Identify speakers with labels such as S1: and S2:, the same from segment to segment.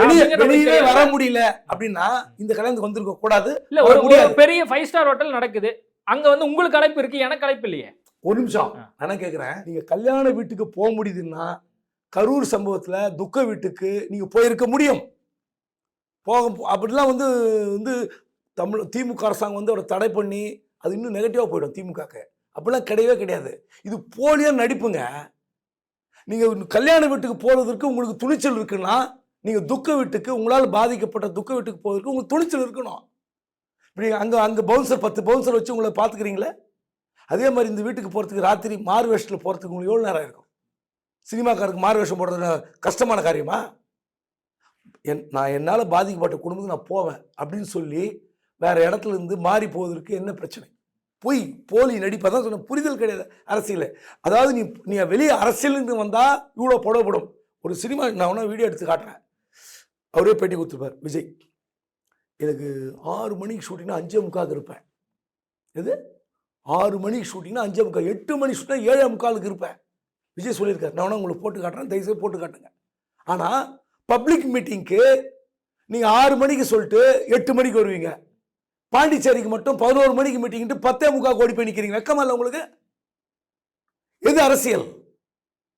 S1: வெளியே வர முடியல அப்படின்னா இந்த கல்யாணத்துக்கு வந்திருக்க கூடாது.
S2: இல்ல ஒரு பெரிய 5 ஸ்டார் ஹோட்டல் நடக்குது, அங்க வந்து உங்களுக்கு அழைப்பு இருக்கு, எனக்கு அழைப்பு இல்லையே.
S1: ஒரு நிமிஷம் நான் கேட்கிறேன், நீங்க கல்யாண வீட்டுக்கு போக முடியுதுன்னா கரூர் சம்பவத்துல துக்க வீட்டுக்கு நீங்க போயிருக்க முடியும். அப்படிலாம் வந்து தமிழ் திமுக அரசாங்கம் வந்து அவரை தடை பண்ணி அது இன்னும் நெகட்டிவா போயிடும் திமுகக்கு. அப்படிலாம் கிடையவே கிடையாது. இது போலியா நடிப்புங்க. நீங்க கல்யாண வீட்டுக்கு போறதுக்கு உங்களுக்கு துணிச்சல் இருக்குன்னா நீங்க துக்க வீட்டுக்கு, உங்களால் பாதிக்கப்பட்ட துக்க வீட்டுக்கு போவதற்கு உங்களுக்கு துணிச்சல் இருக்கணும். இப்படி அங்க பவுன்சர் 10 பவுன்சர் வச்சு உங்களை பார்த்துக்கிறீங்களே, அதே மாதிரி இந்த வீட்டுக்கு போகிறதுக்கு ராத்திரி மாறு வேஷத்தில் போகிறதுக்கு உங்களுக்கு எவ்வளோ நேரம் இருக்கும்? சினிமாக்காருக்கு மாறு வேஷம் போடுறது கஷ்டமான காரியமா? நான் என்னால் பாதிக்கப்பட்ட குடும்பத்துக்கு நான் போவேன் அப்படின்னு சொல்லி வேற இடத்துல இருந்து மாறி போவதற்கு என்ன பிரச்சனை? பொய் போலி நடிப்பை தான் சொன்ன, புரிதல் கிடையாது அரசியல். அதாவது நீ வெளியே அரசியல் வந்தால் இவ்வளோ புடப்படும். ஒரு சினிமா நான் ஒன்றா வீடியோ எடுத்து காட்டுறேன், அவரே பேட்டி கொடுத்துருப்பார் விஜய். எனக்கு 6 மணிக்கு ஷூட்டிங்னா 5:45 இருப்பேன். எது 6 மணிக்கு ஷூட்டிங்னா 5:45, 8 மணி ஷூட்டிங்னா 7:45 இருப்பேன். விஜய் சொல்லியிருக்காரு. நான் வேணா உங்களுக்கு போட்டு காட்டுறேன், தயவுசெய்து போட்டு காட்டுங்க. ஆனால் பப்ளிக் மீட்டிங்க்கு நீங்கள் 6 மணிக்கு சொல்லிட்டு 8 மணிக்கு வருவீங்க. பாண்டிச்சேரிக்கு மட்டும் 11 மணிக்கு மீட்டிங்ட்டு 10:45 ஓடி போய் நிற்கிறீங்க. வெக்கமா இல்லை உங்களுக்கு? எது அரசியல்?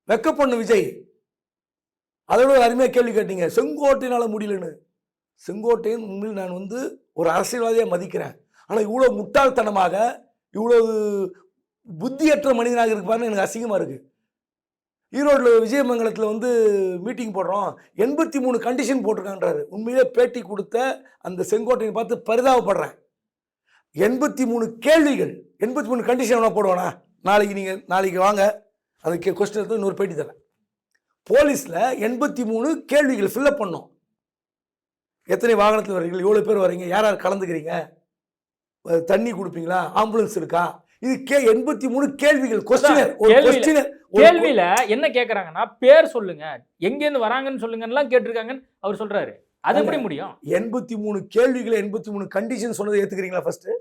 S1: வெக்கப்பண்ணு விஜய். அதோட ஒரு அருமையாக கேள்வி கேட்டீங்க, செங்கோட்டையினால முடியலன்னு. செங்கோட்டையன் உண்மையில் நான் வந்து ஒரு அரசியல்வாதியாக மதிக்கிறேன். ஆனால் இவ்வளோ முட்டாள்தனமாக, இவ்வளவு புத்தியற்ற மனிதனாக இருப்பாருன்னு எனக்கு அசிங்கமாக இருக்குது. ஈரோட்டில் விஜயமங்கலத்தில் வந்து மீட்டிங் போடுறோம், 83 கண்டிஷன் போட்டிருக்கான்றாரு. உண்மையிலே பேட்டி கொடுத்த அந்த செங்கோட்டையை பார்த்து பரிதாபப்படுறேன். 83 கேள்விகள், 83 கண்டிஷன் வேணா போடுவானா? நாளைக்கு வாங்க, அதுக்கு கொஸ்டின் எடுத்து இன்னொரு பேட்டி தரேன். போலீஸில் 83 கேள்விகள் ஃபில்அப் பண்ணோம். எத்தனை வாகனத்தில் வரீங்க, எவ்வளோ பேர் வரீங்க, யார் யார் கலந்துக்கிறீங்க, தண்ணி கொடுப்பீங்களா, ஆம்புலன்ஸ் இருக்கா, இது 83 கேள்விகள்.
S2: கேள்வியில என்ன கேட்கறாங்கன்னா, பேர் சொல்லுங்க, எங்கேருந்து வராங்கன்னு சொல்லுங்கன்னு கேட்டிருக்காங்கன்னு அவர் சொல்றாரு. அது எப்படி முடியும்?
S1: 83 கேள்விகளை 83 கண்டிஷன் சொன்னதை ஏத்துக்கிறீங்களா? ஃபர்ஸ்ட்